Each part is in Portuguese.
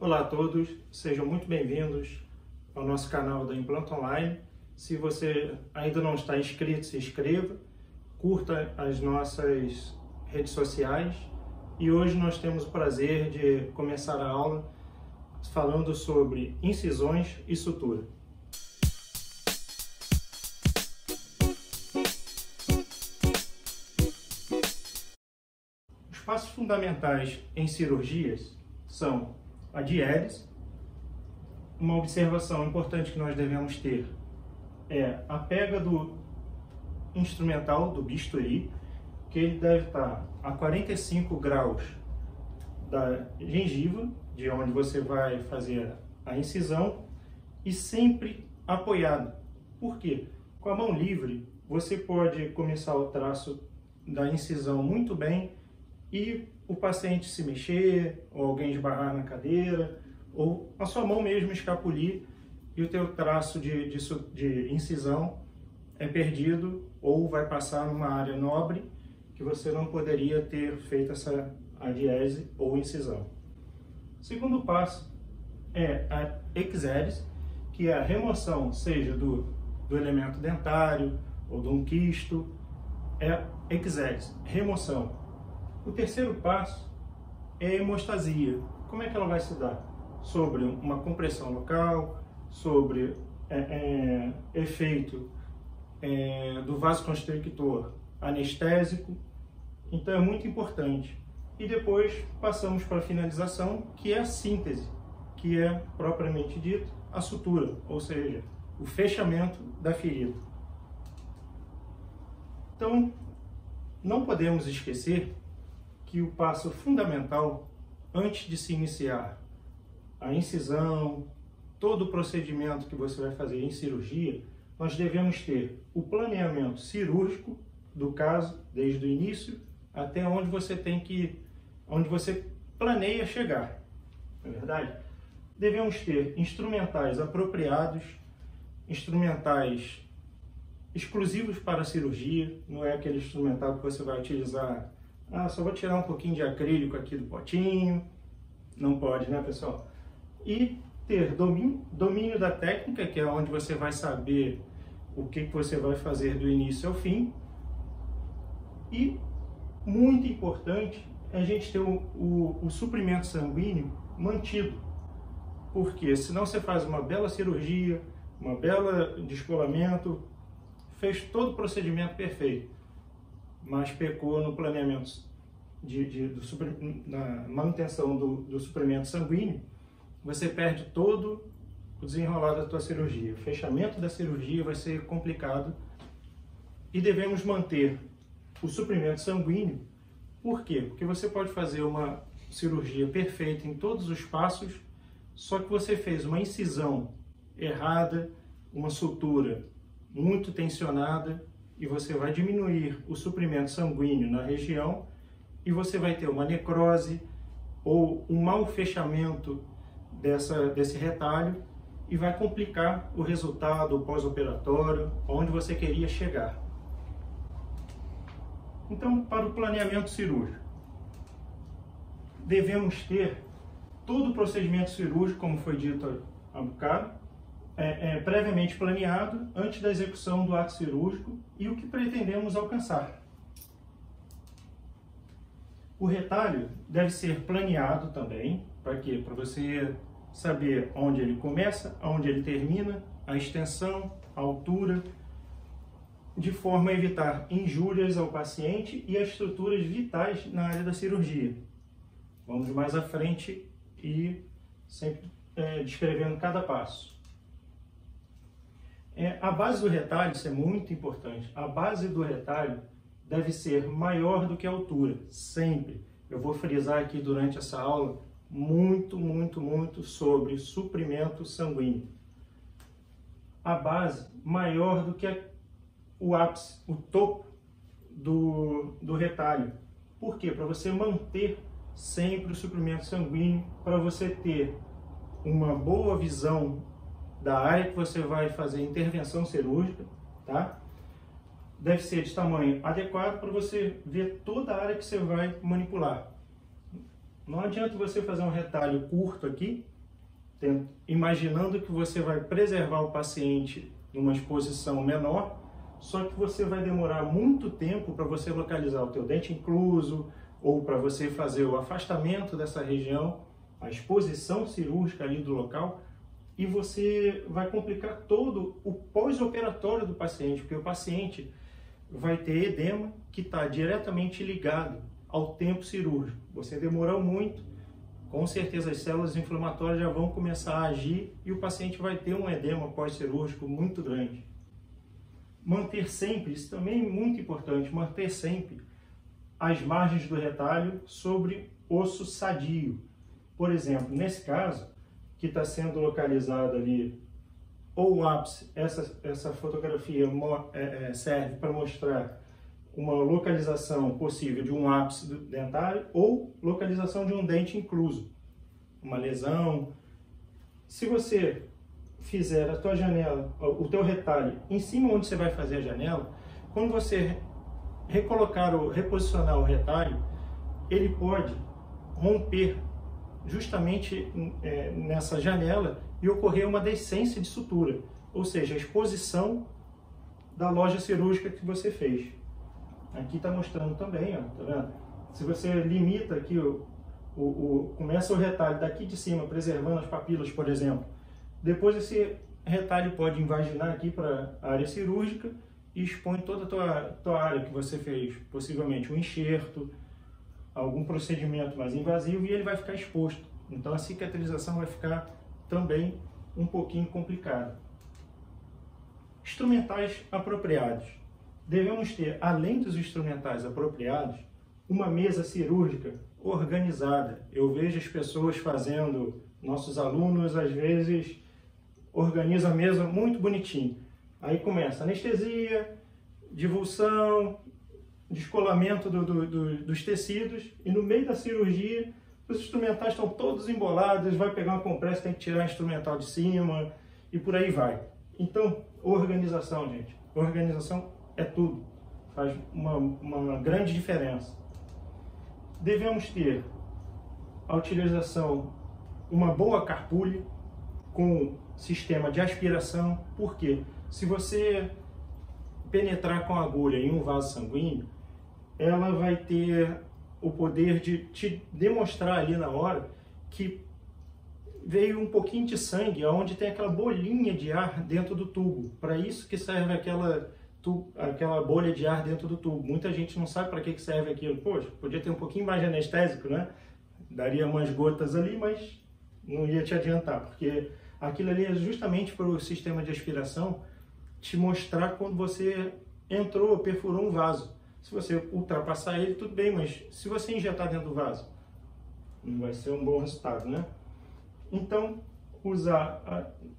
Olá a todos, sejam muito bem-vindos ao nosso canal da Implanta Online. Se você ainda não está inscrito, se inscreva, curta as nossas redes sociais e hoje nós temos o prazer de começar a aula falando sobre incisões e sutura. Os passos fundamentais em cirurgias são a diérese. Uma observação importante que nós devemos ter é a pega do instrumental, do bisturi, que ele deve estar a 45 graus da gengiva, de onde você vai fazer a incisão, e sempre apoiado. Por quê? Com a mão livre, você pode começar o traço da incisão muito bem e o paciente se mexer, ou alguém esbarrar na cadeira, ou a sua mão mesmo escapulir e o teu traço de incisão é perdido ou vai passar numa área nobre que você não poderia ter feito essa diérese ou incisão. O segundo passo é a exérese, que é a remoção, seja do elemento dentário ou de um quisto, é a exérese, remoção. O terceiro passo é a hemostasia. Como é que ela vai se dar? Sobre uma compressão local, sobre efeito do vasoconstrictor anestésico. Então é muito importante. E depois passamos para a finalização, que é a síntese, que é propriamente dito a sutura, ou seja, o fechamento da ferida. Então, não podemos esquecer que o passo fundamental antes de se iniciar a incisão, todo o procedimento que você vai fazer em cirurgia, nós devemos ter o planeamento cirúrgico do caso, desde o início até onde você planeia chegar, não é verdade? Devemos ter instrumentais apropriados, instrumentais exclusivos para a cirurgia, não é aquele instrumental que você vai utilizar, só vou tirar um pouquinho de acrílico aqui do potinho, não pode, né, pessoal? E ter domínio da técnica, que é onde você vai saber o que você vai fazer do início ao fim. E, muito importante, a gente ter o suprimento sanguíneo mantido. Porque senão você faz uma bela cirurgia, uma bela descolamento, fez todo o procedimento perfeito, mas pecou no planeamento na manutenção do suprimento sanguíneo, você perde todo o desenrolar da tua cirurgia. O fechamento da cirurgia vai ser complicado e devemos manter o suprimento sanguíneo. Por quê? Porque você pode fazer uma cirurgia perfeita em todos os passos, só que você fez uma incisão errada, uma sutura muito tensionada, e você vai diminuir o suprimento sanguíneo na região e você vai ter uma necrose ou um mau fechamento desse retalho e vai complicar o resultado pós-operatório, onde você queria chegar. Então, para o planeamento cirúrgico, devemos ter todo o procedimento cirúrgico, como foi dito há bocado, previamente planeado antes da execução do ato cirúrgico e o que pretendemos alcançar. O retalho deve ser planeado também, para quê? Para você saber onde ele começa, onde ele termina, a extensão, a altura, de forma a evitar injúrias ao paciente e as estruturas vitais na área da cirurgia. Vamos mais à frente e sempre descrevendo cada passo. A base do retalho, isso é muito importante, a base do retalho deve ser maior do que a altura, sempre. Eu vou frisar aqui durante essa aula muito sobre suprimento sanguíneo. A base maior do que o ápice, o topo do retalho. Por quê? Para você manter sempre o suprimento sanguíneo, para você ter uma boa visão da área que você vai fazer intervenção cirúrgica, tá? Deve ser de tamanho adequado para você ver toda a área que você vai manipular. Não adianta você fazer um retalho curto aqui, imaginando que você vai preservar o paciente numa exposição menor, só que você vai demorar muito tempo para você localizar o teu dente incluso, ou para você fazer o afastamento dessa região, a exposição cirúrgica ali do local, e você vai complicar todo o pós-operatório do paciente, porque o paciente vai ter edema que está diretamente ligado ao tempo cirúrgico. Você demorou muito, com certeza as células inflamatórias já vão começar a agir e o paciente vai ter um edema pós-cirúrgico muito grande. Manter sempre, isso também é muito importante, manter sempre as margens do retalho sobre osso sadio. Por exemplo, nesse caso, que está sendo localizado ali, ou o ápice, essa fotografia serve para mostrar uma localização possível de um ápice dentário ou localização de um dente incluso, uma lesão. Se você fizer a tua janela, o teu retalho em cima onde você vai fazer a janela, quando você reposicionar o retalho, ele pode romper justamente nessa janela e ocorrer uma descência de sutura, ou seja, a exposição da loja cirúrgica que você fez. Aqui está mostrando também, ó, tá vendo? Se você limita aqui, começa o retalho daqui de cima, preservando as papilas, por exemplo, depois esse retalho pode invaginar aqui para a área cirúrgica e expõe toda a tua área que você fez, possivelmente um enxerto, algum procedimento mais invasivo, e ele vai ficar exposto. Então a cicatrização vai ficar também um pouquinho complicada. Instrumentais apropriados. Devemos ter, além dos instrumentais apropriados, uma mesa cirúrgica organizada. Eu vejo as pessoas fazendo, nossos alunos às vezes organizam a mesa muito bonitinho. Aí começa anestesia, divulsão, descolamento dos tecidos, e no meio da cirurgia os instrumentais estão todos embolados, vai pegar uma compressa, tem que tirar o instrumental de cima e por aí vai. Então, organização, gente. Organização é tudo. Faz uma grande diferença. Devemos ter a utilização, uma boa carpulha com sistema de aspiração. Por quê? Se você penetrar com a agulha em um vaso sanguíneo, ela vai ter o poder de te demonstrar ali na hora que veio um pouquinho de sangue, onde tem aquela bolinha de ar dentro do tubo. Para isso que serve aquela bolha de ar dentro do tubo. Muita gente não sabe para que serve aquilo. Poxa, podia ter um pouquinho mais de anestésico, né? Daria umas gotas ali, mas não ia te adiantar, porque aquilo ali é justamente para o sistema de aspiração te mostrar quando você entrou, perfurou um vaso. Se você ultrapassar ele, tudo bem, mas se você injetar dentro do vaso, não vai ser um bom resultado, né? Então,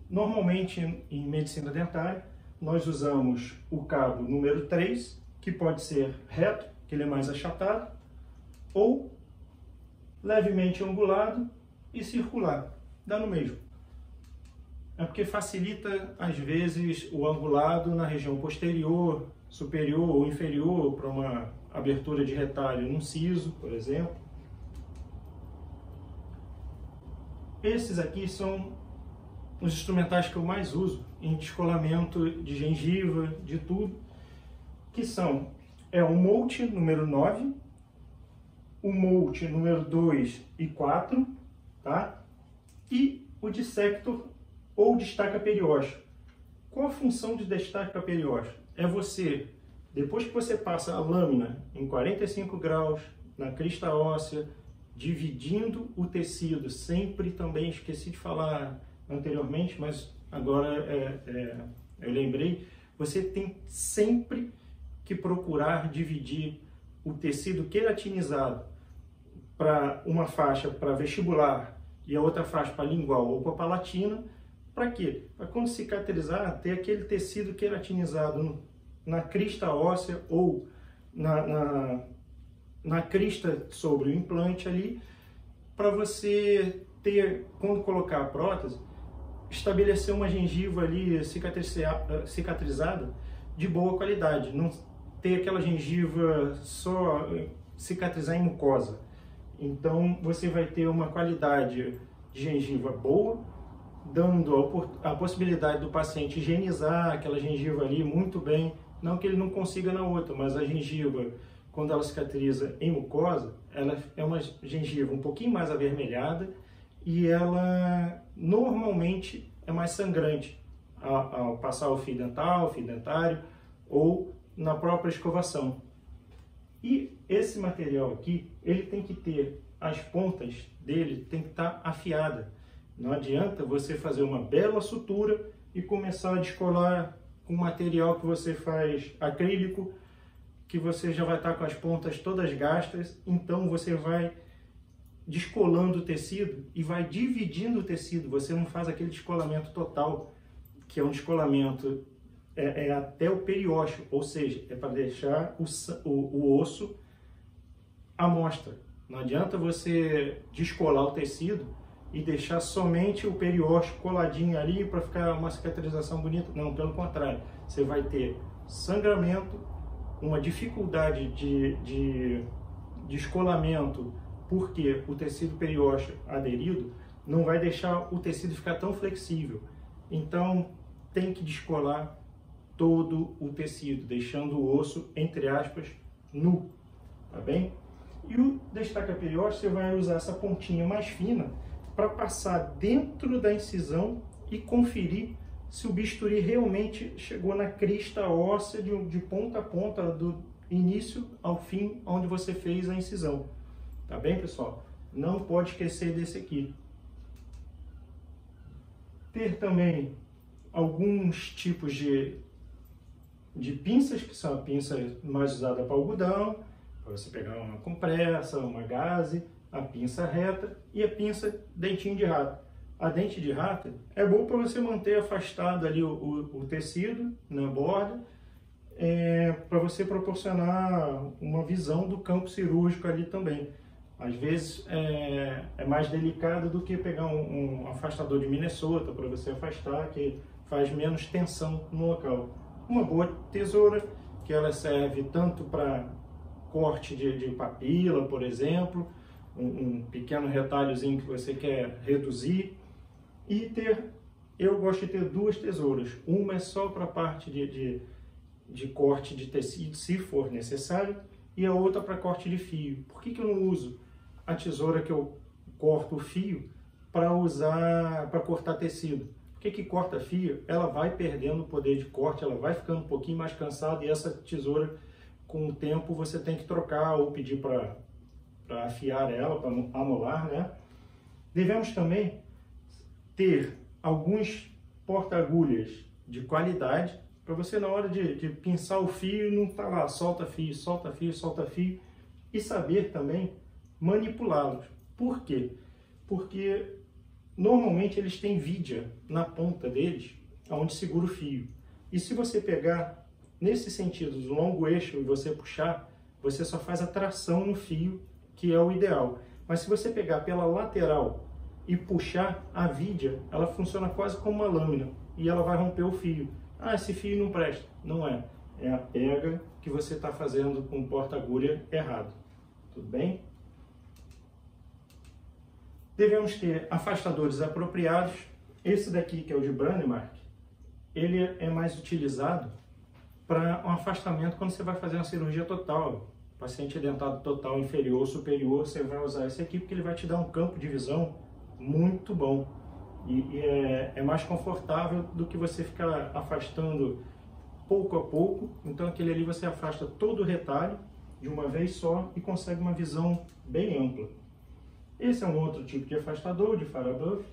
normalmente em medicina dentária, nós usamos o cabo número 3, que pode ser reto, que ele é mais achatado, ou levemente angulado e circular, dá no mesmo. É porque facilita, às vezes, o angulado na região posterior, superior ou inferior, para uma abertura de retalho num siso, por exemplo. Esses aqui são os instrumentais que eu mais uso em descolamento de gengiva, de tudo, que são o Molt número 9, o Molt número 2 e 4, tá? E o Dissector ou destaca periósteo. Qual a função de destaca periósteo? É você, depois que você passa a lâmina em 45 graus na crista óssea, dividindo o tecido, sempre também, esqueci de falar anteriormente, mas agora eu lembrei, você tem sempre que procurar dividir o tecido queratinizado para uma faixa para vestibular e a outra faixa para lingual ou para palatina. Para quê? Para quando cicatrizar, ter aquele tecido queratinizado na crista óssea ou na crista sobre o implante ali, para você ter, quando colocar a prótese, estabelecer uma gengiva ali cicatrizada de boa qualidade, não ter aquela gengiva só cicatrizar em mucosa. Então você vai ter uma qualidade de gengiva boa, dando a possibilidade do paciente higienizar aquela gengiva ali muito bem, não que ele não consiga na outra, mas a gengiva, quando ela cicatriza em mucosa, ela é uma gengiva um pouquinho mais avermelhada e ela normalmente é mais sangrante ao passar o fio dental, o fio dentário ou na própria escovação. E esse material aqui, ele tem que ter, as pontas dele tem que estar afiada. Não adianta você fazer uma bela sutura e começar a descolar com material que você faz acrílico, que você já vai estar com as pontas todas gastas, então você vai descolando o tecido e vai dividindo o tecido, você não faz aquele descolamento total, que é um descolamento até o periósteo, ou seja, é para deixar o osso à mostra. Não adianta você descolar o tecido e deixar somente o periósteo coladinho ali para ficar uma cicatrização bonita. Não, pelo contrário, você vai ter sangramento, uma dificuldade de descolamento, porque o tecido periósteo aderido não vai deixar o tecido ficar tão flexível. Então, tem que descolar todo o tecido, deixando o osso, entre aspas, nu, tá bem? E o destaca periósteo, você vai usar essa pontinha mais fina para passar dentro da incisão e conferir se o bisturi realmente chegou na crista óssea de ponta a ponta, do início ao fim, onde você fez a incisão. Tá bem, pessoal? Não pode esquecer desse aqui. Ter também alguns tipos de pinças, que são a pinça mais usada para algodão, para você pegar uma compressa, uma gaze, a pinça reta e a pinça dentinho de rato. A dente de rato é bom para você manter afastado ali o tecido na borda, para você proporcionar uma visão do campo cirúrgico ali também. Às vezes é mais delicado do que pegar um afastador de Minnesota para você afastar, que faz menos tensão no local. Uma boa tesoura, que ela serve tanto para corte de papila, por exemplo, um pequeno retalhozinho que você quer reduzir. E eu gosto de ter duas tesouras. Uma é só para a parte de corte de tecido, se for necessário, e a outra para corte de fio. Por que eu não uso a tesoura que eu corto o fio para usar para cortar tecido? Porque que corta fio, ela vai perdendo o poder de corte, ela vai ficando um pouquinho mais cansada, e essa tesoura, com o tempo, você tem que trocar ou pedir para afiar ela, para amolar, né? Devemos também ter alguns porta-agulhas de qualidade, para você, na hora de pinçar o fio, não estar lá, solta fio, solta fio, solta fio, e saber também manipulá-los. Por quê? Porque normalmente eles têm vidia na ponta deles, onde segura o fio. E se você pegar nesse sentido, do longo eixo, e você puxar, você só faz a tração no fio, que é o ideal. Mas se você pegar pela lateral e puxar, a vidia, ela funciona quase como uma lâmina, e ela vai romper o fio. Ah, esse fio não presta. Não é. É a pega que você está fazendo com o porta-agulha errado. Tudo bem? Devemos ter afastadores apropriados. Esse daqui, que é o de Brånemark, ele é mais utilizado para um afastamento quando você vai fazer uma cirurgia total. Paciente dentado total inferior ou superior, você vai usar esse aqui porque ele vai te dar um campo de visão muito bom. E é mais confortável do que você ficar afastando pouco a pouco. Então aquele ali você afasta todo o retalho de uma vez só e consegue uma visão bem ampla. Esse é um outro tipo de afastador, de Farabuff.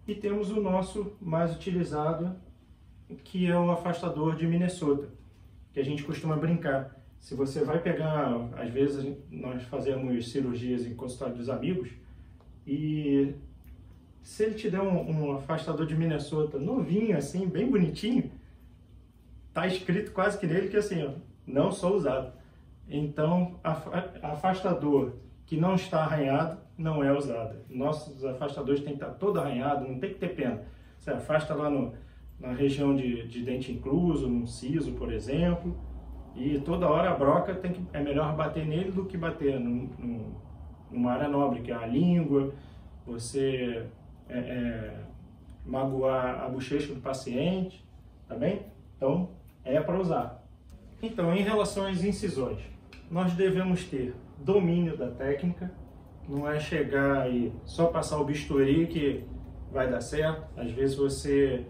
E temos o nosso mais utilizado, que é o afastador de Minnesota, que a gente costuma brincar. Se você vai pegar, às vezes nós fazemos cirurgias em consultório dos amigos, e se ele te der um afastador de Minnesota novinho, assim, bem bonitinho, tá escrito quase que nele que assim, ó, não sou usado. Então, afastador que não está arranhado não é usado. Nossos afastadores tem que estar todo arranhado, não tem que ter pena. Você afasta lá na região de dente incluso, no siso, por exemplo, e toda hora a broca é melhor bater nele do que bater no uma área nobre, que é a língua, você magoar a bochecha do paciente, tá bem? Então, é para usar. Então, em relação às incisões, nós devemos ter domínio da técnica, não é chegar e só passar o bisturi que vai dar certo. Às vezes você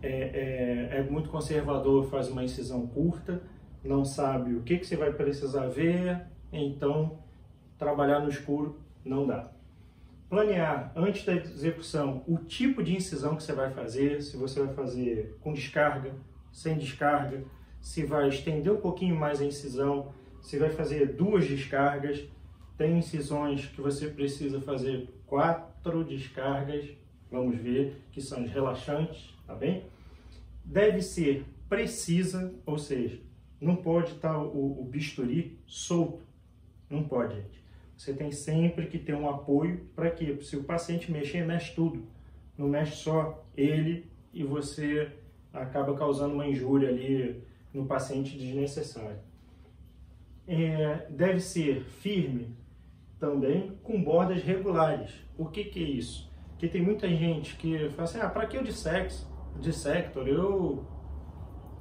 é muito conservador, faz uma incisão curta, não sabe o que você vai precisar ver, então trabalhar no escuro não dá. Planear antes da execução o tipo de incisão que você vai fazer, se você vai fazer com descarga, sem descarga, se vai estender um pouquinho mais a incisão, se vai fazer 2 descargas. Tem incisões que você precisa fazer 4 descargas, vamos ver, que são os relaxantes, tá bem? Deve ser precisa, ou seja, não pode estar o bisturi solto, não pode, gente. Você tem sempre que ter um apoio para quê? Se o paciente mexer, mexe tudo, não mexe só ele e você acaba causando uma injúria ali no paciente desnecessária. Deve ser firme também com bordas regulares. O que é isso? Porque tem muita gente que fala assim, para que eu dissector? Eu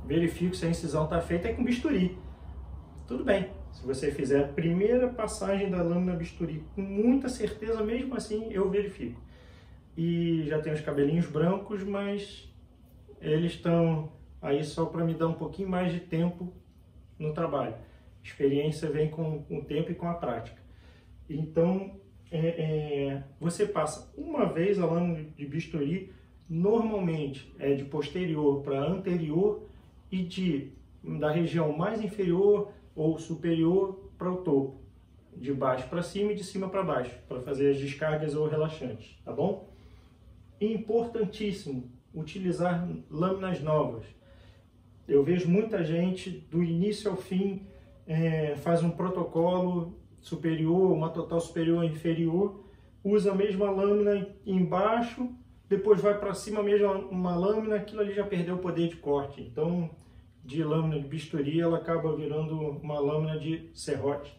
verifico se a incisão está feita com bisturi. Tudo bem, se você fizer a primeira passagem da lâmina bisturi com muita certeza, mesmo assim eu verifico. E já tem os cabelinhos brancos, mas eles estão aí só para me dar um pouquinho mais de tempo no trabalho. Experiência vem com o tempo e com a prática. Então, você passa uma vez a lâmina de bisturi, normalmente é de posterior para anterior e da região mais inferior ou superior para o topo, de baixo para cima e de cima para baixo, para fazer as descargas ou relaxantes, tá bom? Importantíssimo utilizar lâminas novas. Eu vejo muita gente do início ao fim faz um protocolo superior, uma total superior e inferior, usa a mesma lâmina embaixo, depois vai para cima a mesma uma lâmina, aquilo ali já perdeu o poder de corte. Então, de lâmina de bisturi, ela acaba virando uma lâmina de serrote.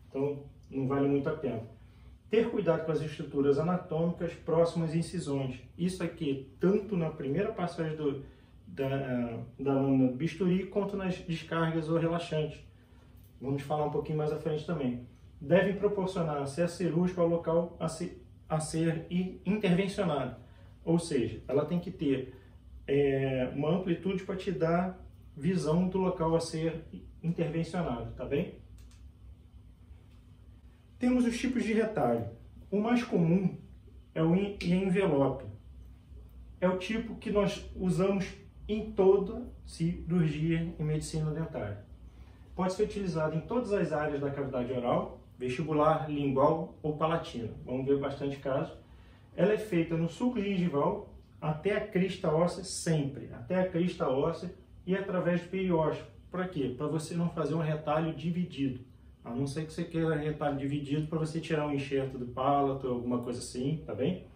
Então, não vale muito a pena. Ter cuidado com as estruturas anatômicas próximas às incisões. Isso aqui, tanto na primeira passagem da lâmina de bisturi, quanto nas descargas ou relaxantes. Vamos falar um pouquinho mais à frente também. Devem proporcionar acesso cirúrgico ao local a ser intervencionado. Ou seja, ela tem que ter uma amplitude para te dar visão do local a ser intervencionado, tá bem? Temos os tipos de retalho. O mais comum é o envelope. É o tipo que nós usamos em toda cirurgia em medicina dentária. Pode ser utilizado em todas as áreas da cavidade oral, vestibular, lingual ou palatina. Vamos ver bastante casos. Ela é feita no sulco gengival até a crista óssea, sempre, até a crista óssea e através do periósteo. Para quê? Para você não fazer um retalho dividido. A não ser que você queira retalho dividido para você tirar um enxerto do palato ou alguma coisa assim, tá bem?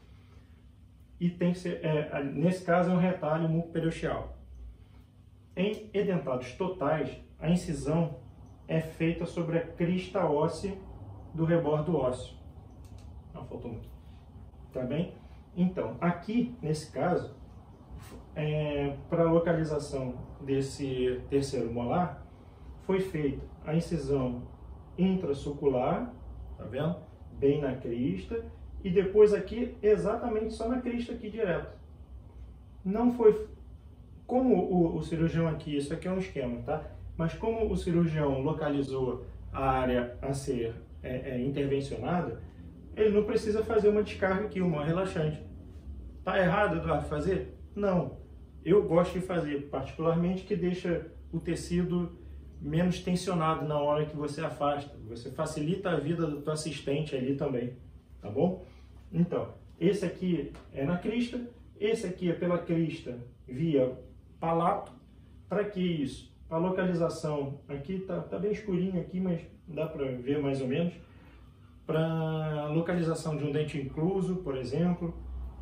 E tem que ser, nesse caso é um retalho mucoperiosteal. Em edentados totais, a incisão é feita sobre a crista óssea do rebordo ósseo. Faltou muito. Tá bem? Então, aqui, nesse caso, para a localização desse terceiro molar, foi feita a incisão intrasulcular, tá vendo? Bem na crista, e depois aqui, exatamente só na crista aqui direto. Não foi... Como o cirurgião aqui, isso aqui é um esquema, tá? Mas como o cirurgião localizou a área a ser intervencionada, ele não precisa fazer uma descarga aqui, uma relaxante. Tá errado, Eduardo, fazer? Não. Eu gosto de fazer, particularmente, que deixa o tecido menos tensionado na hora que você afasta. Você facilita a vida do teu assistente ali também, tá bom? Então, esse aqui é na crista, esse aqui é pela crista via palato. Para que isso? A localização, aqui tá bem escurinho aqui, mas dá para ver mais ou menos. Para localização de um dente incluso, por exemplo,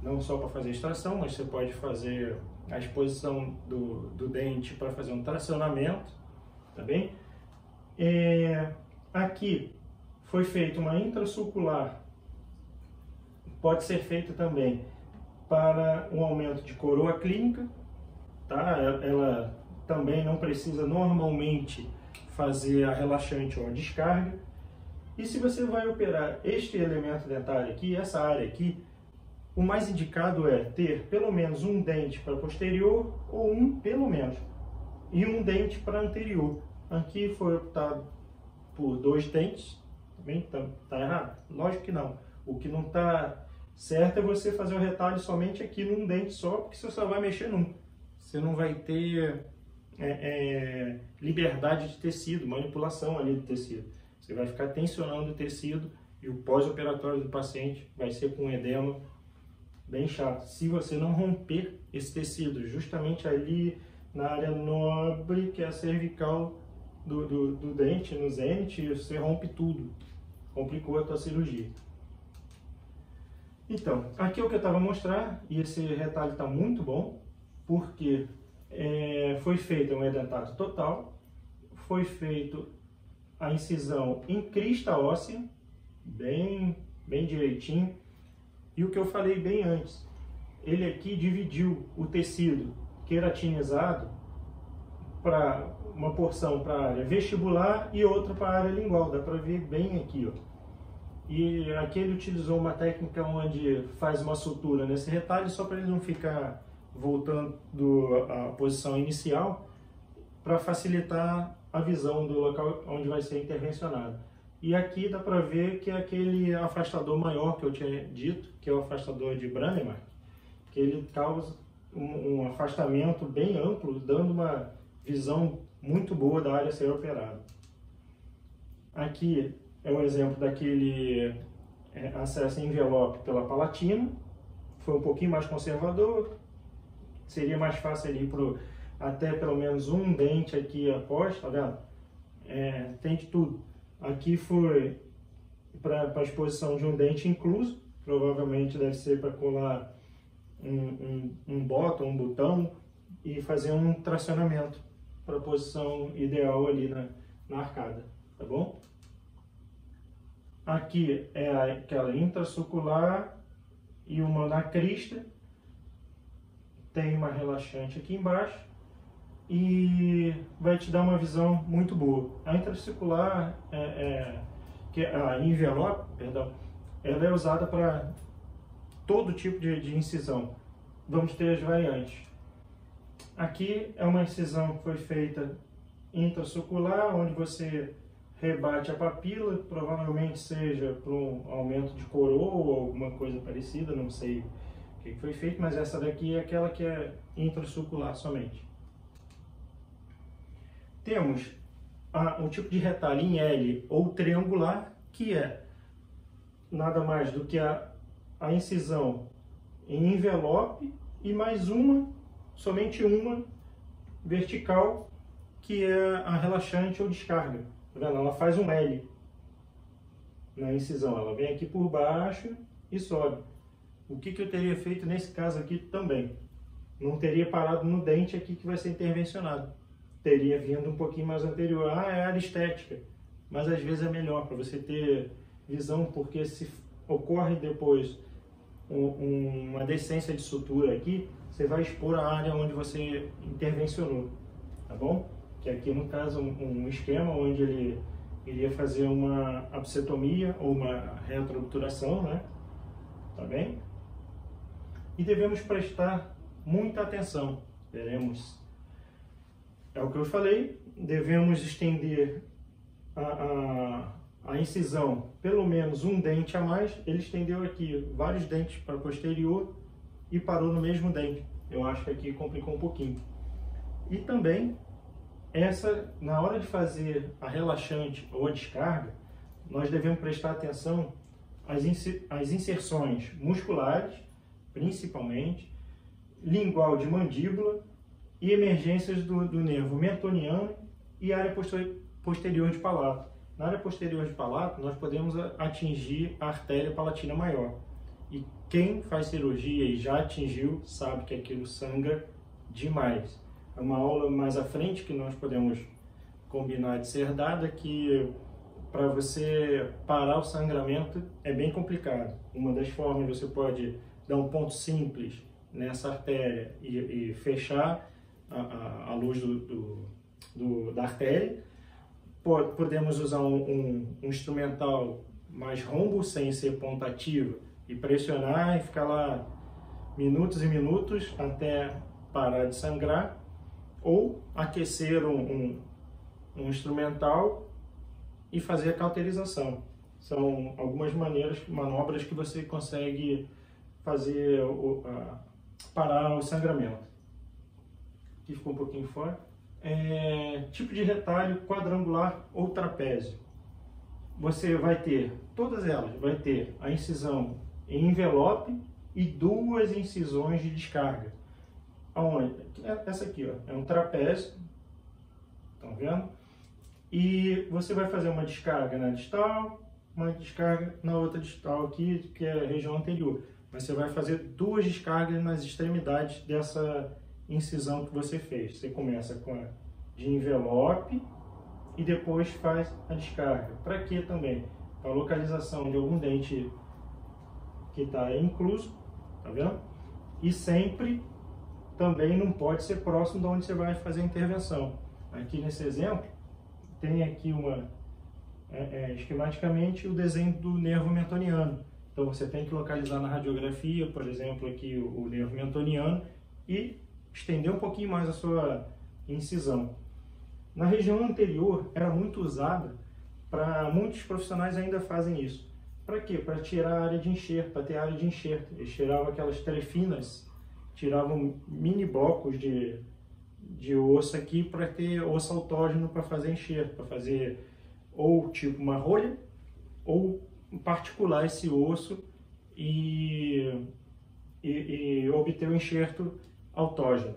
não só para fazer extração, mas você pode fazer a exposição do dente para fazer um tracionamento, tá bem? Aqui foi feita uma intrasulcular, pode ser feita também para um aumento de coroa clínica, tá? Ela também não precisa normalmente fazer a relaxante ou a descarga. E se você vai operar este elemento dentário aqui, essa área aqui, o mais indicado é ter pelo menos um dente para posterior ou pelo menos, e um dente para anterior. Aqui foi optado por 2 dentes, também tá errado? Lógico que não. O que não está certo é você fazer o retalho somente aqui num dente só, porque você só vai mexer num. Você não vai ter liberdade de tecido, manipulação ali do tecido. Você vai ficar tensionando o tecido e o pós-operatório do paciente vai ser com edema bem chato. Se você não romper esse tecido justamente ali na área nobre, que é a cervical do dente, no zênite, você rompe tudo. Complicou a tua cirurgia. Então, aqui é o que eu estava a mostrar, e esse retalho está muito bom, porque foi feito um edentato total, foi feito a incisão em crista óssea, bem direitinho, e o que eu falei bem antes, ele aqui dividiu o tecido queratinizado para uma porção para a área vestibular e outra para a área lingual, dá para ver bem aqui, ó. E aqui ele utilizou uma técnica onde faz uma sutura nesse retalho só para ele não ficar voltando à posição inicial, para facilitar a visão do local onde vai ser intervencionado. E aqui dá para ver que é aquele afastador maior que eu tinha dito, que é o afastador de Brånemark, que ele causa um afastamento bem amplo, dando uma visão muito boa da área a ser operada. Aqui é um exemplo daquele acesso em envelope pela palatina, foi um pouquinho mais conservador, seria mais fácil ali até pelo menos um dente aqui após, tá vendo? Tem de tudo. Aqui foi para a exposição de um dente incluso, provavelmente deve ser para colar um botão, um botão e fazer um tracionamento para a posição ideal ali na arcada, tá bom? Aqui é aquela intrasulcular e uma na crista, tem uma relaxante aqui embaixo e vai te dar uma visão muito boa. A intrasulcular, a envelope, perdão, ela é usada para todo tipo de incisão. Vamos ter as variantes. Aqui é uma incisão que foi feita intrasulcular, onde você rebate a papila, provavelmente seja para um aumento de coroa ou alguma coisa parecida, não sei o que foi feito, mas essa daqui é aquela que é intrasulcular somente. Temos o tipo de retalho em L ou triangular, que é nada mais do que a incisão em envelope e mais somente uma vertical, que é a relaxante ou descarga. Tá vendo? Ela faz um L na incisão, ela vem aqui por baixo e sobe. O que eu teria feito nesse caso aqui também? Não teria parado no dente aqui que vai ser intervencionado. Teria vindo um pouquinho mais anterior. É área estética. Mas às vezes é melhor para você ter visão, porque se ocorre depois uma decência de sutura aqui, você vai expor a área onde você intervencionou, tá bom? Que aqui no caso um esquema onde ele iria fazer uma abscetomia ou uma retroobturação, né? Tá bem? E devemos prestar muita atenção. É o que eu falei, devemos estender a incisão pelo menos um dente a mais. Ele estendeu aqui vários dentes para posterior e parou no mesmo dente. Eu acho que aqui complicou um pouquinho. E também, na hora de fazer a relaxante ou a descarga, nós devemos prestar atenção às inserções musculares, principalmente, lingual de mandíbula e emergências do nervo mentoniano e área posterior de palato. Na área posterior de palato, nós podemos atingir a artéria palatina maior. E quem faz cirurgia e já atingiu, sabe que aquilo sangra demais. É uma aula mais à frente que nós podemos combinar de ser dada, que para você parar o sangramento é bem complicado. Uma das formas, você pode dar um ponto simples nessa artéria e fechar a luz da artéria. Podemos usar um instrumental mais rombo, sem ser ponta ativa, e pressionar e ficar lá minutos e minutos até parar de sangrar, ou aquecer um instrumental e fazer a cauterização. São algumas manobras que você consegue fazer parar o sangramento. Aqui ficou um pouquinho fora. Tipo de retalho quadrangular ou trapézio. Você vai ter, todas elas, vai ter a incisão em envelope e 2 incisões de descarga. Aonde? Essa aqui, ó, é um trapézio, estão vendo? E você vai fazer uma descarga na distal, uma descarga na outra distal aqui, que é a região anterior. Mas você vai fazer 2 descargas nas extremidades dessa incisão que você fez. Você começa com a de envelope e depois faz a descarga. Para quê também? Para a localização de algum dente que está incluso, tá vendo? E sempre também não pode ser próximo de onde você vai fazer a intervenção. Aqui nesse exemplo, tem aqui esquematicamente o desenho do nervo mentoniano. Então você tem que localizar na radiografia, por exemplo, aqui o nervo mentoniano e estender um pouquinho mais a sua incisão. Na região anterior era muito usada, muitos profissionais ainda fazem isso. Para quê? Para tirar a área de enxerto, para ter área de enxerto. Eles tiravam aquelas trefinas, tiravam mini blocos de osso aqui para ter osso autógeno para fazer enxerto, para fazer ou tipo uma rolha, ou particular esse osso e obter o enxerto autógeno.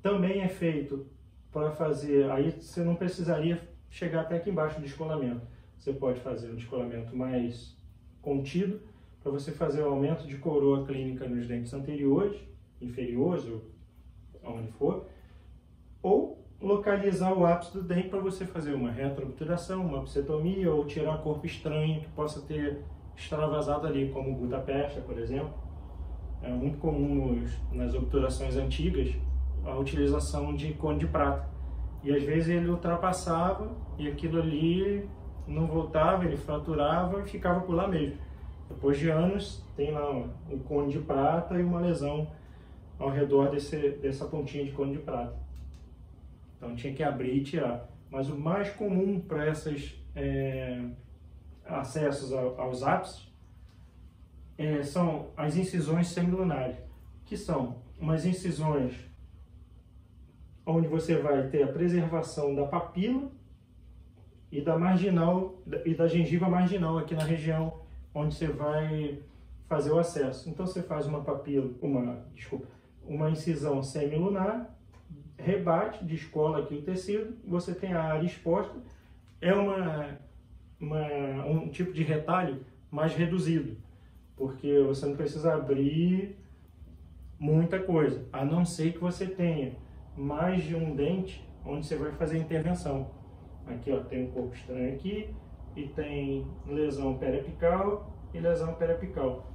Também é feito para fazer, aí você não precisaria chegar até aqui embaixo do descolamento. Você pode fazer um descolamento mais contido, para você fazer o aumento de coroa clínica nos dentes anteriores, inferiores, ou onde for, ou localizar o ápice do dente para você fazer uma retroobturação, uma obsetomia, ou tirar corpo estranho que possa ter extravasado ali, como gutta-percha, por exemplo. É muito comum nas obturações antigas a utilização de cone de prata. E às vezes ele ultrapassava e aquilo ali não voltava, ele fraturava e ficava por lá mesmo. Depois de anos, tem lá um cone de prata e uma lesão ao redor dessa pontinha de cone de prata. Então tinha que abrir e tirar. Mas o mais comum para esses acessos aos ápices são as incisões semilunares, que são umas incisões onde você vai ter a preservação da papila e da marginal e da gengiva marginal aqui na região onde você vai fazer o acesso. Então você faz uma incisão semilunar, rebate, descola aqui o tecido, você tem a área exposta, é um tipo de retalho mais reduzido, porque você não precisa abrir muita coisa, a não ser que você tenha mais de um dente onde você vai fazer a intervenção. Aqui ó, tem um corpo estranho aqui, e tem lesão periapical e lesão periapical.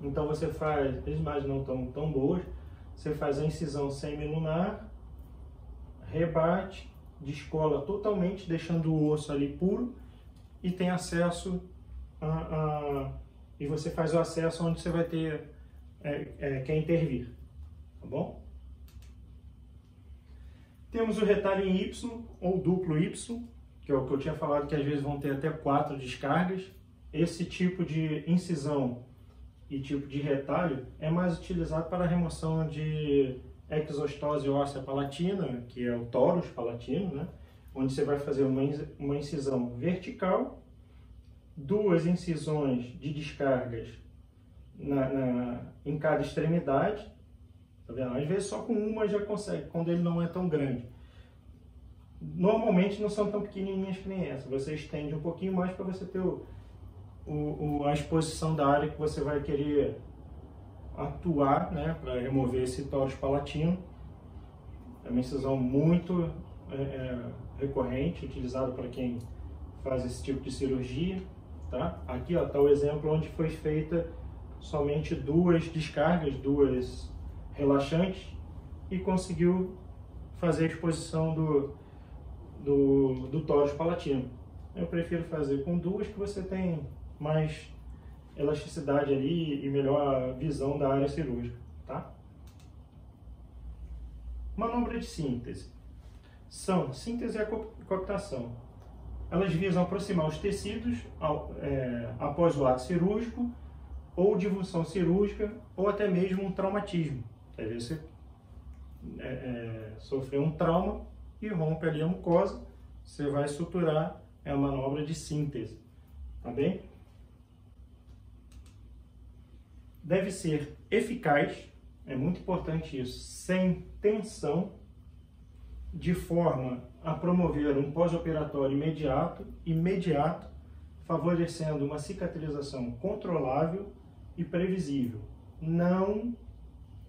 Então você faz, as imagens não estão tão boas, você faz a incisão semilunar, rebate, descola totalmente, deixando o osso ali puro, e tem acesso e você faz o acesso onde você vai ter, quer intervir, tá bom? Temos o retalho em Y ou duplo Y, que é o que eu tinha falado, que às vezes vão ter até 4 descargas. Esse tipo de incisão e tipo de retalho é mais utilizado para a remoção de exostose óssea palatina, que é o torus palatino, né? Onde você vai fazer uma incisão vertical, 2 incisões de descargas em cada extremidade. Tá vendo? Às vezes só com uma já consegue, quando ele não é tão grande. Normalmente não são tão pequenininhas que nem essa. Você estende um pouquinho mais para você ter a exposição da área que você vai querer atuar, né, para remover esse torus palatino. É uma incisão muito recorrente, utilizada para quem faz esse tipo de cirurgia, tá? Aqui está o exemplo onde foi feita somente 2 descargas, 2 relaxantes, e conseguiu fazer a exposição do tórax palatino. Eu prefiro fazer com 2, que você tem mais elasticidade ali e melhor visão da área cirúrgica, tá? Manobra de síntese. São síntese e cooptação. Elas visam aproximar os tecidos após o ato cirúrgico, ou divulsão cirúrgica, ou até mesmo um traumatismo. Às vezes você sofreu um trauma e rompe ali a mucosa, você vai suturar, é a manobra de síntese, tá bem? Deve ser eficaz, é muito importante isso, sem tensão, de forma a promover um pós-operatório imediato, favorecendo uma cicatrização controlável e previsível, não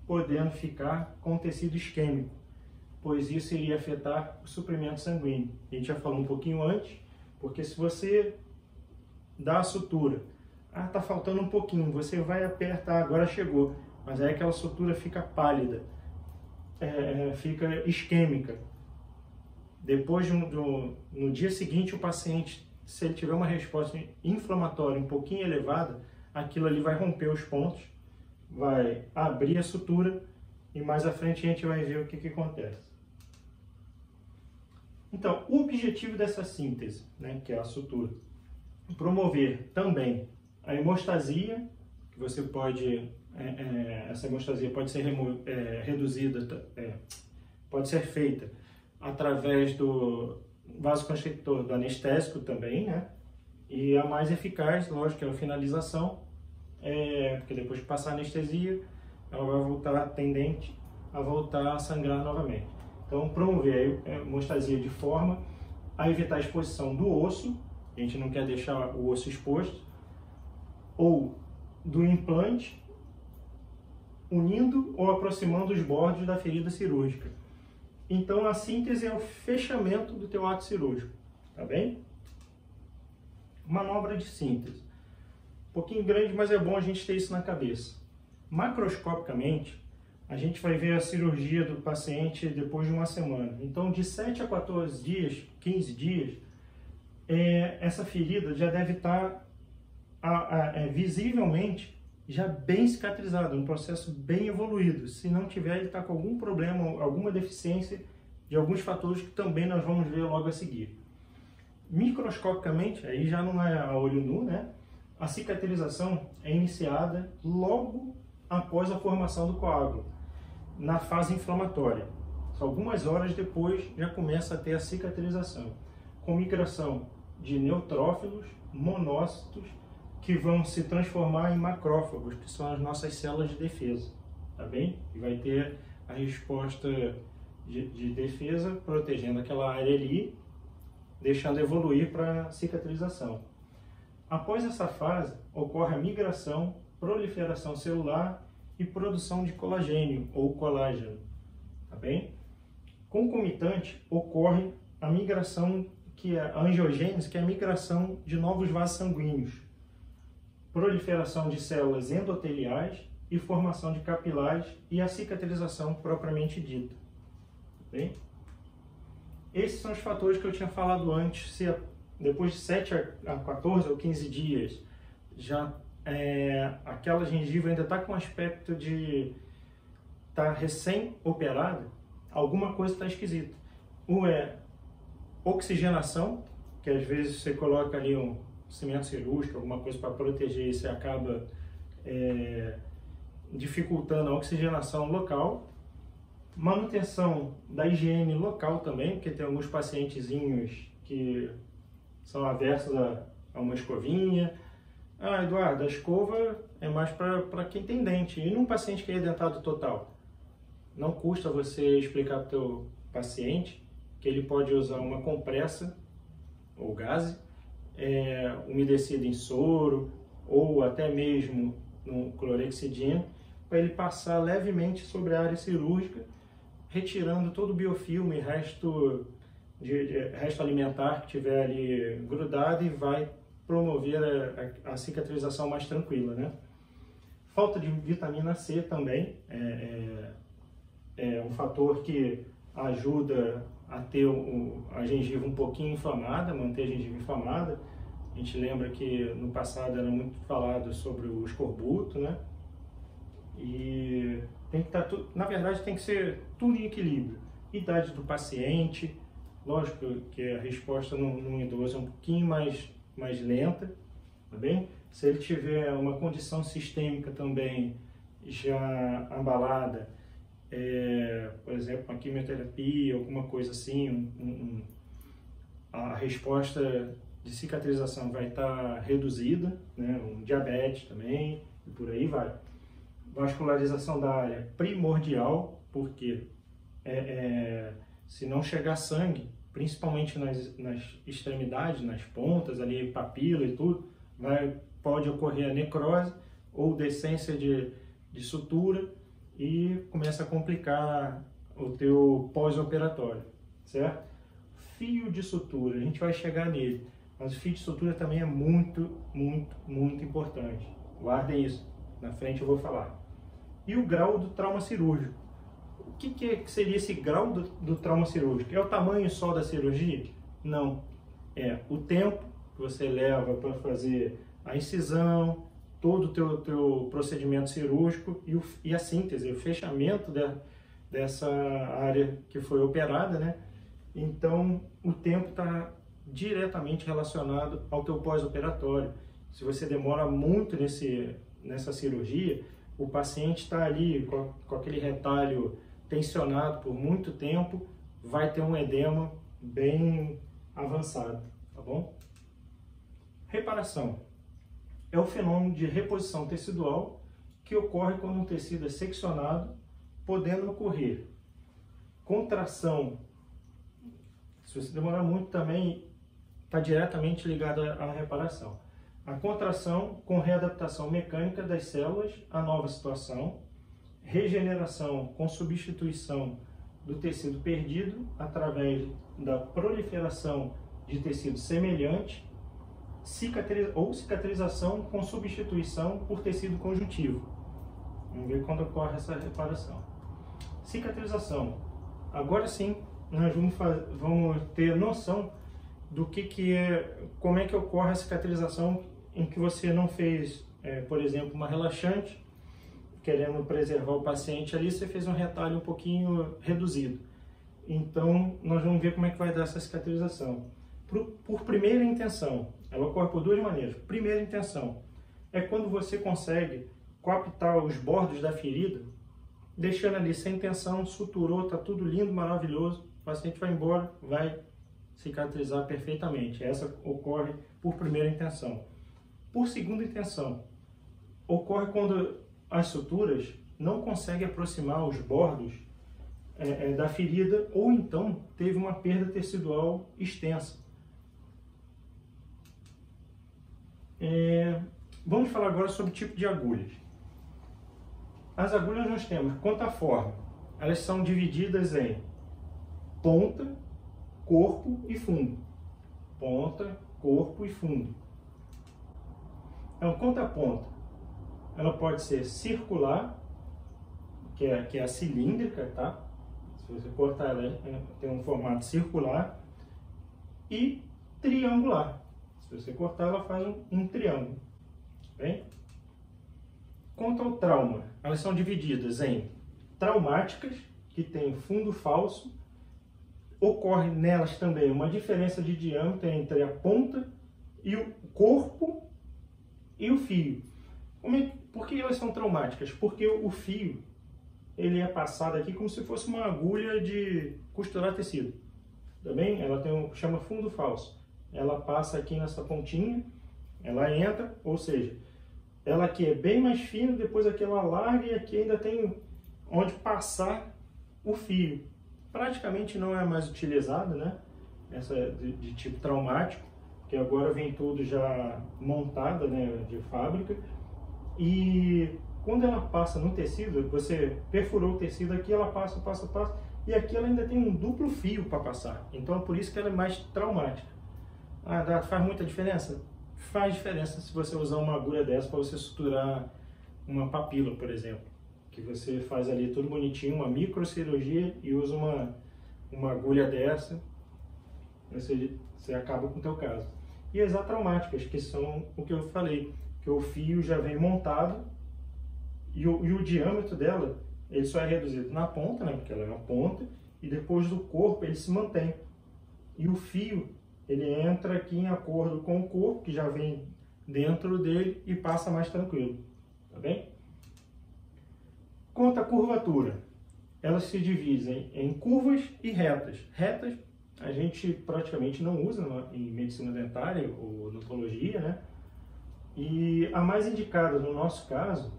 podendo ficar com tecido isquêmico, pois isso iria afetar o suprimento sanguíneo. A gente já falou um pouquinho antes, porque se você dá a sutura, tá faltando um pouquinho, você vai apertar, agora chegou, mas aí aquela sutura fica pálida, fica isquêmica. Depois, no dia seguinte, o paciente, se ele tiver uma resposta inflamatória um pouquinho elevada, aquilo ali vai romper os pontos, vai abrir a sutura e mais à frente a gente vai ver o que acontece. Então, o objetivo dessa síntese, né, que é a sutura, promover também a hemostasia, que você pode, essa hemostasia pode ser reduzida, pode ser feita através do vasoconstrictor, do anestésico também, né? E a mais eficaz, lógico, é a finalização, porque depois que passar a anestesia, ela vai voltar tendente a voltar a sangrar novamente. Então, promover a hemostasia de forma a evitar a exposição do osso, a gente não quer deixar o osso exposto, ou do implante, unindo ou aproximando os bordos da ferida cirúrgica. Então, a síntese é o fechamento do teu ato cirúrgico, tá bem? Manobra de síntese. Um pouquinho grande, mas é bom a gente ter isso na cabeça. Macroscopicamente, a gente vai ver a cirurgia do paciente depois de uma semana. Então, de 7 a 14 dias, 15 dias, essa ferida já deve estar visivelmente já bem cicatrizado, um processo bem evoluído. Se não tiver, ele está com algum problema, alguma deficiência de alguns fatores que também nós vamos ver logo a seguir. Microscopicamente, aí já não é a olho nu, né? A cicatrização é iniciada logo após a formação do coágulo, na fase inflamatória. Algumas horas depois já começa a ter a cicatrização, com migração de neutrófilos, monócitos, que vão se transformar em macrófagos, que são as nossas células de defesa, tá bem? E vai ter a resposta de defesa protegendo aquela área ali, deixando evoluir para a cicatrização. Após essa fase, ocorre a migração, proliferação celular e produção de colagênio ou colágeno, tá bem? Concomitante, ocorre a migração, que é a angiogênese, que é a migração de novos vasos sanguíneos, proliferação de células endoteliais e formação de capilares e a cicatrização propriamente dita. Bem? Esses são os fatores que eu tinha falado antes. Se depois de 7 a 14 ou 15 dias já aquela gengiva ainda está com aspecto de estar recém-operada, alguma coisa está esquisita. Ou é oxigenação, que às vezes você coloca ali um cimento cirúrgico, alguma coisa para proteger, e você acaba dificultando a oxigenação local. Manutenção da higiene local também, porque tem alguns pacientezinhos que são aversos a uma escovinha. Eduardo, a escova é mais para quem tem dente. E num paciente que é dentado total? Não custa você explicar para o teu paciente que ele pode usar uma compressa ou gaze, umedecida em soro ou até mesmo no clorexidina, para ele passar levemente sobre a área cirúrgica, retirando todo o biofilme e resto de resto alimentar que tiver ali grudado e vai promover a cicatrização mais tranquila, né? Falta de vitamina C também é um fator que ajuda a ter a gengiva um pouquinho inflamada, manter a gengiva inflamada. A gente lembra que no passado era muito falado sobre o escorbuto, né? E tem que estar tudo, na verdade tem que ser tudo em equilíbrio. Idade do paciente, lógico que a resposta num idoso é um pouquinho mais lenta, tá bem? Se ele tiver uma condição sistêmica também já abalada, por exemplo, uma quimioterapia, alguma coisa assim, a resposta de cicatrização vai estar reduzida, né? Um diabetes também, e por aí vai. Vascularização da área primordial, porque se não chegar sangue, principalmente nas extremidades, nas pontas, ali papila e tudo, pode ocorrer a necrose ou descência de sutura e começa a complicar o teu pós-operatório, certo? Fio de sutura, a gente vai chegar nele, mas o fio de sutura também é muito, muito, muito importante. Guardem isso, na frente eu vou falar. E o grau do trauma cirúrgico. O que seria esse grau do trauma cirúrgico? É o tamanho só da cirurgia? Não. É o tempo que você leva para fazer a incisão, todo o teu procedimento cirúrgico e a síntese, o fechamento dessa área que foi operada, né? Então, o tempo está diretamente relacionado ao teu pós-operatório. Se você demora muito nessa cirurgia, o paciente está ali com aquele retalho tensionado por muito tempo, vai ter um edema bem avançado, tá bom? Reparação é o fenômeno de reposição tecidual que ocorre quando um tecido é seccionado, podendo ocorrer contração. Se você demorar muito também, está diretamente ligado à reparação. A contração com readaptação mecânica das células à nova situação, regeneração com substituição do tecido perdido através da proliferação de tecido semelhante, cicatrização com substituição por tecido conjuntivo. Vamos ver quando ocorre essa reparação. Cicatrização. Agora sim, nós vamos ter noção do que é, como é que ocorre a cicatrização em que você não fez, por exemplo, uma relaxante, querendo preservar o paciente ali, você fez um retalho um pouquinho reduzido. Então, nós vamos ver como é que vai dar essa cicatrização. Por primeira intenção, ela ocorre por duas maneiras. Primeira intenção é quando você consegue coaptar os bordos da ferida, deixando ali sem tensão, suturou, está tudo lindo, maravilhoso, o paciente vai embora, vai cicatrizar perfeitamente. Essa ocorre por primeira intenção. Por segunda intenção, ocorre quando as suturas não conseguem aproximar os bordos da ferida ou então teve uma perda tecidual extensa. Vamos falar agora sobre o tipo de agulhas. As agulhas nós temos quanto à forma. Elas são divididas em ponta, corpo e fundo. Ponta, corpo e fundo. Então, quanto à ponta, ela pode ser circular, que é a cilíndrica, tá? Se você cortar ela, tem um formato circular, e triangular. Se você cortar, ela faz um triângulo. Bem? Quanto ao trauma, elas são divididas em traumáticas, que tem fundo falso. Ocorre nelas também uma diferença de diâmetro entre a ponta e o corpo e o fio. Por que elas são traumáticas? Porque o fio ele é passado aqui como se fosse uma agulha de costurar tecido. Também ela tem chama fundo falso. Ela passa aqui nessa pontinha, ela entra, ou seja, ela aqui é bem mais fina, depois aqui ela larga e aqui ainda tem onde passar o fio. Praticamente não é mais utilizada, né? Essa de tipo traumático, que agora vem tudo já montada, né, de fábrica. E quando ela passa no tecido, você perfurou o tecido aqui, ela passa, E aqui ela ainda tem um duplo fio para passar, então é por isso que ela é mais traumática. Ah, faz muita diferença? Faz diferença se você usar uma agulha dessa para você suturar uma papila, por exemplo. Que você faz ali tudo bonitinho, uma microcirurgia e usa uma agulha dessa, você acaba com o teu caso. E as atraumáticas, que são o que eu falei, que o fio já vem montado e o diâmetro dela, ele só é reduzido na ponta, né, porque ela é uma ponta, e depois do corpo ele se mantém. E o fio, ele entra aqui em acordo com o corpo, que já vem dentro dele e passa mais tranquilo, tá bem? Quanto à curvatura, elas se dividem em curvas e retas. Retas a gente praticamente não usa em medicina dentária ou odontologia, né? E a mais indicada no nosso caso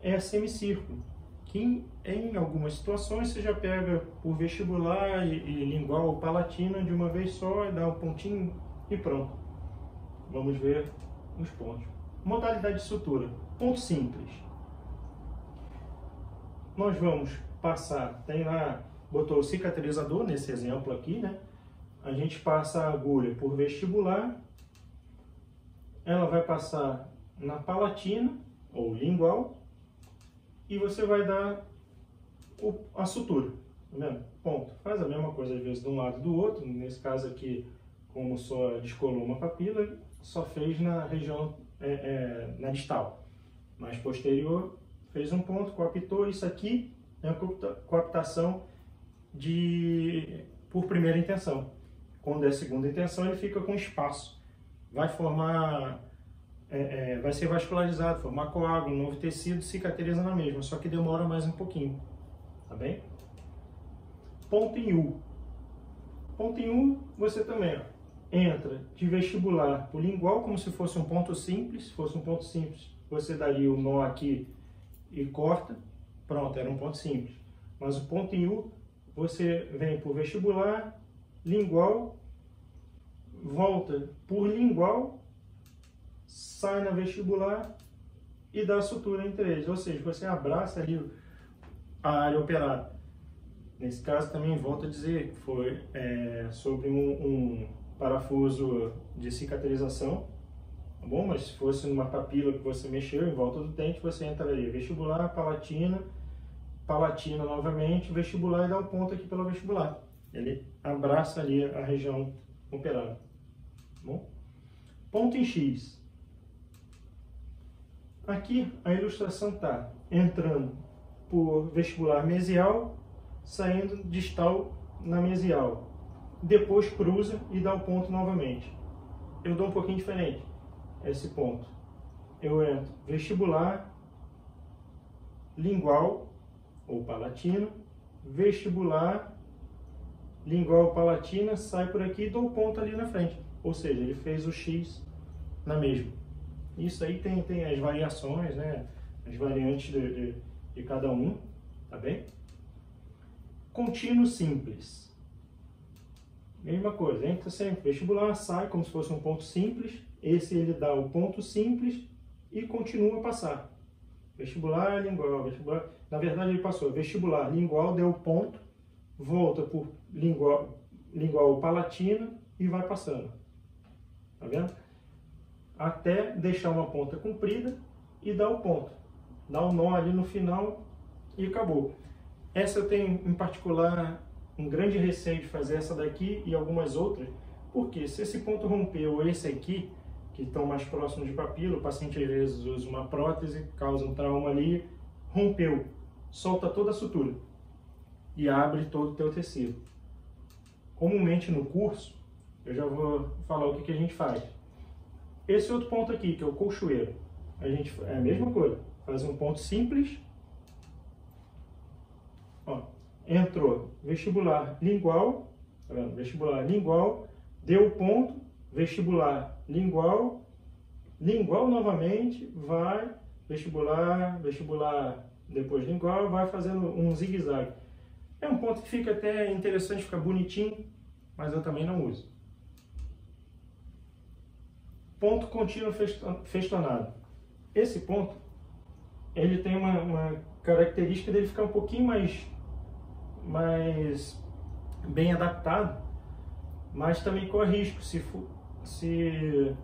é a semicírculo, que em algumas situações você já pega por vestibular e lingual ou palatina de uma vez só, e dá um pontinho e pronto. Vamos ver os pontos. Modalidade de sutura, ponto simples. Nós vamos passar, tem lá, botou o cicatrizador nesse exemplo aqui, né? A gente passa a agulha por vestibular, ela vai passar na palatina ou lingual e você vai dar a sutura, tá vendo? Ponto. Faz a mesma coisa às vezes de um lado e do outro, nesse caso aqui, como só descolou uma papila, só fez na região, na distal, mais posterior, fez um ponto, coaptou. Isso aqui é uma coaptação por primeira intenção. Quando é segunda intenção, ele fica com espaço. Vai formar, vai ser vascularizado, formar coágulo, novo tecido, cicatriza na mesma, só que demora mais um pouquinho, tá bem? Ponto em U. Ponto em U, você também, ó, entra de vestibular por lingual, como se fosse um ponto simples. Se fosse um ponto simples, você daria o nó aqui e corta, pronto, era um ponto simples. Mas o ponto em U, você vem por vestibular, lingual, volta por lingual, sai na vestibular e dá a sutura entre eles. Ou seja, você abraça ali a área operada. Nesse caso também volto a dizer que foi sobre um parafuso de cicatrização, tá bom? Mas se fosse numa papila que você mexeu em volta do dente, você entraria vestibular, palatina novamente, vestibular e dá um ponto aqui pelo vestibular. Ele abraça ali a região operada. Tá bom? Ponto em X. Aqui a ilustração está entrando por vestibular mesial, saindo distal na mesial. Depois cruza e dá o ponto novamente. Eu dou um pouquinho diferente esse ponto. Eu entro vestibular, lingual ou palatina, vestibular, lingual, palatina, sai por aqui e dou o ponto ali na frente. Ou seja, ele fez o X na mesma. Isso aí tem as variações, né? As variantes de cada um, tá bem? Contínuo simples. Mesma coisa, entra sempre vestibular, sai como se fosse um ponto simples. Esse ele dá o ponto simples e continua a passar. Vestibular, lingual, vestibular. Na verdade ele passou vestibular, lingual, deu o ponto, volta por lingual, palatina e vai passando. Tá vendo? Até deixar uma ponta comprida e dar o ponto. Dá um nó ali no final e acabou. Essa eu tenho em particular um grande receio de fazer essa daqui e algumas outras, porque se esse ponto rompeu ou esse aqui, que estão mais próximos de papila, o paciente às vezes usa uma prótese, causa um trauma ali, rompeu, solta toda a sutura e abre todo o teu tecido. Comumente no curso, eu já vou falar o que a gente faz. Esse outro ponto aqui, que é o colchoeiro, a gente é a mesma coisa, faz um ponto simples. Ó, entrou vestibular lingual, tá vendo? Vestibular lingual, deu o ponto, vestibular lingual, lingual novamente, vai, vestibular, depois lingual, vai fazendo um zigue-zague. É um ponto que fica até interessante, fica bonitinho, mas eu também não uso. Ponto contínuo festonado. Esse ponto, ele tem uma característica dele ficar um pouquinho mais mais bem adaptado, mas também corre risco. Se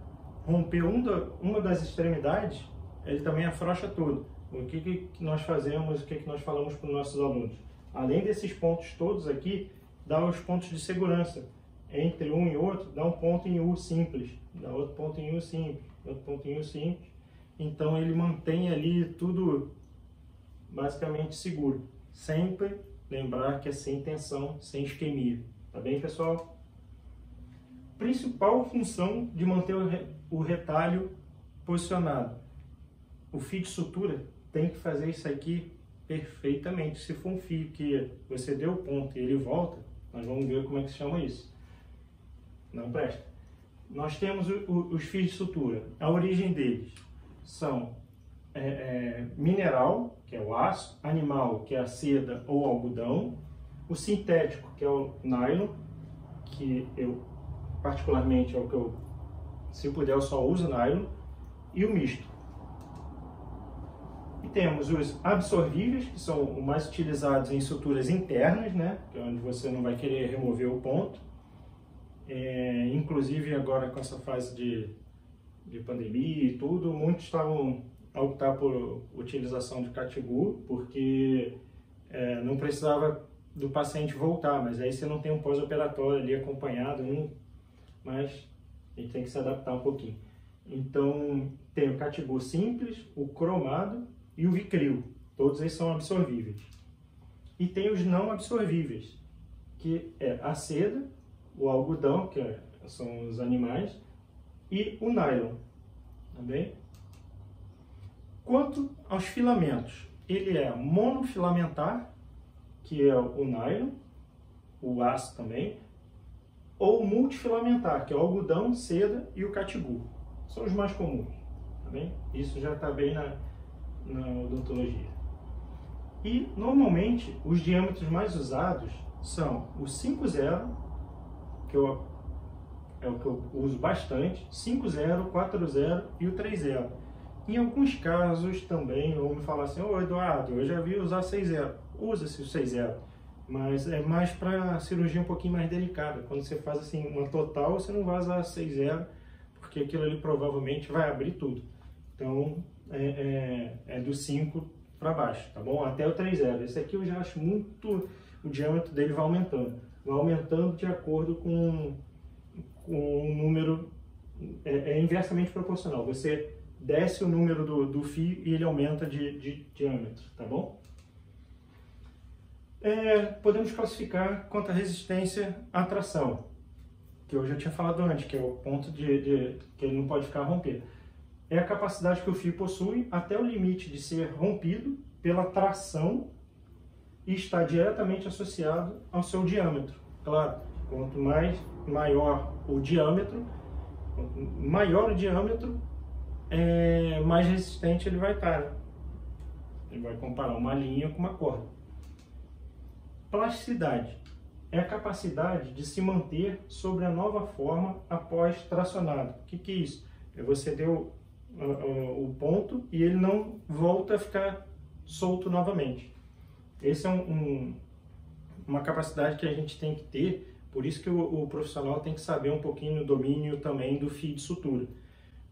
romper uma das extremidades, ele também afrouxa todo. O que nós fazemos, o que nós falamos para os nossos alunos? Além desses pontos todos aqui, dá os pontos de segurança. Entre um e outro, dá um ponto em U simples, dá outro ponto em U simples, outro ponto em U simples. Então ele mantém ali tudo basicamente seguro. Sempre lembrar que é sem tensão, sem isquemia. Tá bem, pessoal? Principal função de manter o retalho posicionado. O fio de sutura tem que fazer isso aqui perfeitamente. Se for um fio que você deu o ponto e ele volta, nós vamos ver como é que se chama isso. Não presta. Nós temos os fios de sutura. A origem deles são mineral, que é o aço, animal, que é a seda ou algodão, o sintético, que é o nylon, que eu particularmente é o que eu, se puder, eu só uso nylon, e o misto. E temos os absorvíveis, que são os mais utilizados em suturas internas, né, que é onde você não vai querer remover o ponto. Inclusive agora com essa fase de pandemia e tudo, muitos estavam a optar por utilização de Catiguar, porque não precisava do paciente voltar, mas aí você não tem um pós-operatório ali acompanhado, mas a gente tem que se adaptar um pouquinho. Então tem o Catiguar simples, o cromado e o Vicryl, todos eles são absorvíveis. E tem os não absorvíveis, que é a seda, o algodão, que são os animais, e o nylon, tá bem? Quanto aos filamentos, ele é monofilamentar, que é o nylon, o aço também, ou multifilamentar, que é o algodão, seda e o Catiguar. São os mais comuns, tá bem? Isso já está bem na odontologia. E, normalmente, os diâmetros mais usados são o 5,0, que é o que eu uso bastante, 5,0, 4,0 e o 3,0. Em alguns casos também vão me falar assim: ô Eduardo, eu já vi usar 6,0. Usa-se o 6,0, mas é mais para cirurgia um pouquinho mais delicada. Quando você faz assim uma total, você não vai usar 6,0, porque aquilo ali provavelmente vai abrir tudo. Então é do 5 para baixo, tá bom? Até o 3,0. Esse aqui eu já acho muito, o diâmetro dele vai aumentando de acordo com o número, inversamente proporcional. Você desce o número do fio e ele aumenta de diâmetro, tá bom? Podemos classificar quanto à resistência à tração, que eu já tinha falado antes, que é o ponto que ele não pode ficar romper. É a capacidade que o fio possui até o limite de ser rompido pela tração e está diretamente associado ao seu diâmetro. Claro, quanto maior o diâmetro, mais resistente ele vai estar, né? Ele vai comparar uma linha com uma corda. Plasticidade é a capacidade de se manter sobre a nova forma após tracionado. O que é isso? Você deu o ponto e ele não volta a ficar solto novamente. Essa é uma capacidade que a gente tem que ter, por isso que o profissional tem que saber um pouquinho do domínio também do fio de sutura.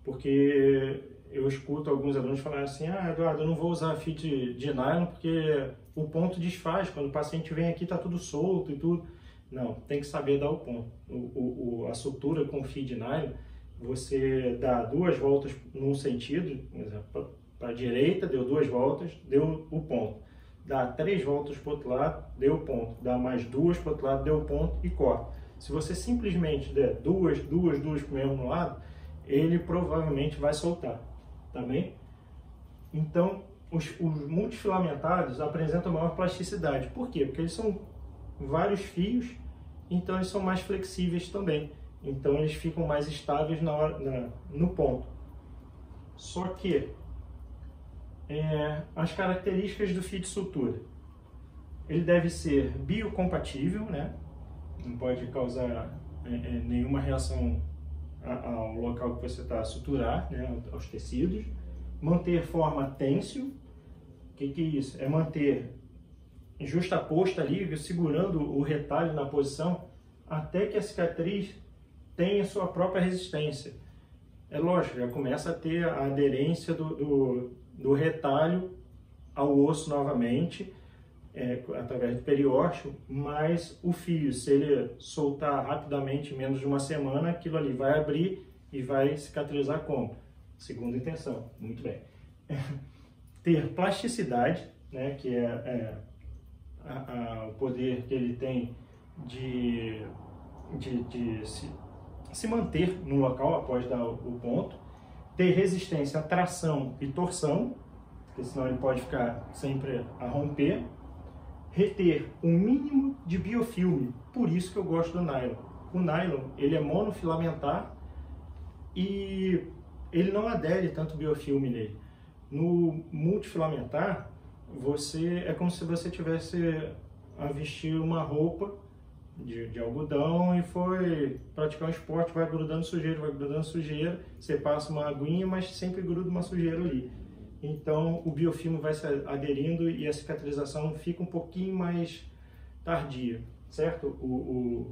Porque eu escuto alguns alunos falarem assim: ah, Eduardo, eu não vou usar fio de nylon porque o ponto desfaz, quando o paciente vem aqui está tudo solto e tudo. Não, tem que saber dar o ponto. A sutura com fio de nylon, você dá 2 voltas num sentido, por exemplo, para a direita, deu 2 voltas, deu o ponto. Dá 3 voltas para o outro lado, deu o ponto. Dá mais 2 para o outro lado, deu o ponto e corta. Se você simplesmente der 2 para o mesmo lado, ele provavelmente vai soltar, tá bem? Então, os multifilamentados apresentam maior plasticidade. Por quê? Porque eles são vários fios, então eles são mais flexíveis também. Então eles ficam mais estáveis no ponto. Só que as características do fio de sutura: ele deve ser biocompatível, né? Não pode causar nenhuma reação ao local que você está a suturar, né? Aos tecidos. Manter forma têncil. O que é isso? É manter justaposto ali, segurando o retalho na posição, até que a cicatriz tenha sua própria resistência. É lógico, já começa a ter a aderência do retalho ao osso novamente, através do periósteo, mas o fio, se ele soltar rapidamente, em menos de uma semana, aquilo ali vai abrir e vai cicatrizar como? Segunda intenção, muito bem. Ter plasticidade, né, que é o poder que ele tem de se manter no local após dar o ponto. Ter resistência à tração e torção, porque senão ele pode ficar sempre a romper. Reter um mínimo de biofilme, por isso que eu gosto do nylon. O nylon, ele é monofilamentar e ele não adere tanto biofilme nele. No multifilamentar, é como se você tivesse a vestir uma roupa de algodão e foi praticar um esporte, vai grudando sujeira, você passa uma aguinha, mas sempre gruda uma sujeira ali. Então o biofilme vai se aderindo e a cicatrização fica um pouquinho mais tardia, certo? O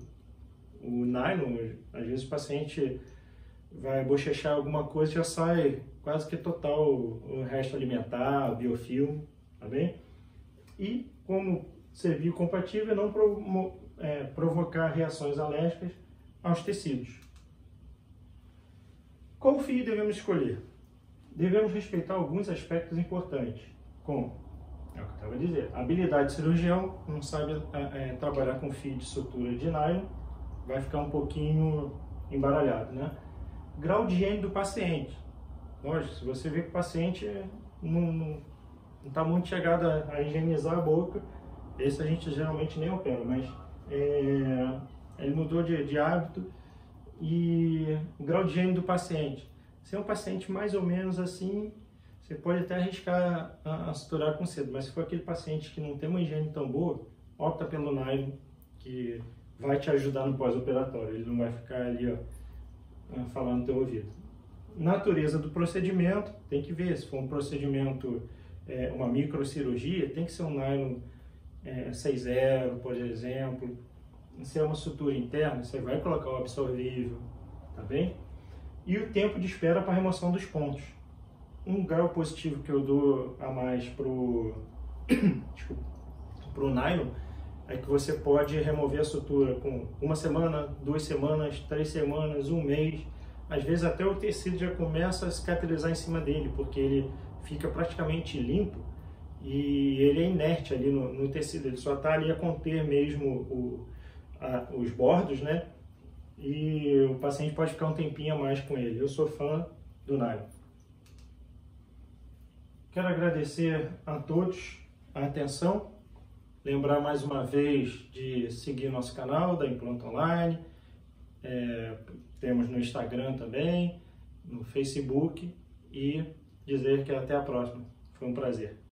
nylon, às vezes o paciente vai bochechar alguma coisa e já sai quase que total o resto alimentar, o biofilme, tá bem? E como ser biocompatível e não provocar reações alérgicas aos tecidos. Qual fio devemos escolher? Devemos respeitar alguns aspectos importantes, como é o que eu estava a dizer, a habilidade de cirurgião, não sabe trabalhar com fio de sutura de nylon, vai ficar um pouquinho embaralhado, né? Grau de higiene do paciente. Lógico, se você vê que o paciente não está muito chegado a higienizar a boca, esse a gente geralmente nem opera, mas ele mudou de hábito. E o grau de higiene do paciente. Se é um paciente mais ou menos assim, você pode até arriscar a suturar com cedo, mas se for aquele paciente que não tem uma higiene tão boa, opta pelo nylon, que vai te ajudar no pós-operatório, ele não vai ficar ali falando no teu ouvido. Natureza do procedimento, tem que ver, se for um procedimento, uma microcirurgia, tem que ser um nylon 6.0, por exemplo. Se é uma sutura interna, você vai colocar o absorvível, tá bem? E o tempo de espera para remoção dos pontos. Um grau positivo que eu dou a mais pro nylon é que você pode remover a sutura com 1 semana, 2 semanas, 3 semanas, 1 mês. Às vezes até o tecido já começa a cicatrizar em cima dele, porque ele fica praticamente limpo e ele é inerte ali no tecido. Ele só está ali a conter mesmo os bordos, né? E o paciente pode ficar um tempinho a mais com ele. Eu sou fã do nylon. Quero agradecer a todos a atenção. Lembrar mais uma vez de seguir nosso canal da Implanta Online. Temos no Instagram também, no Facebook. E dizer que até a próxima. Foi um prazer.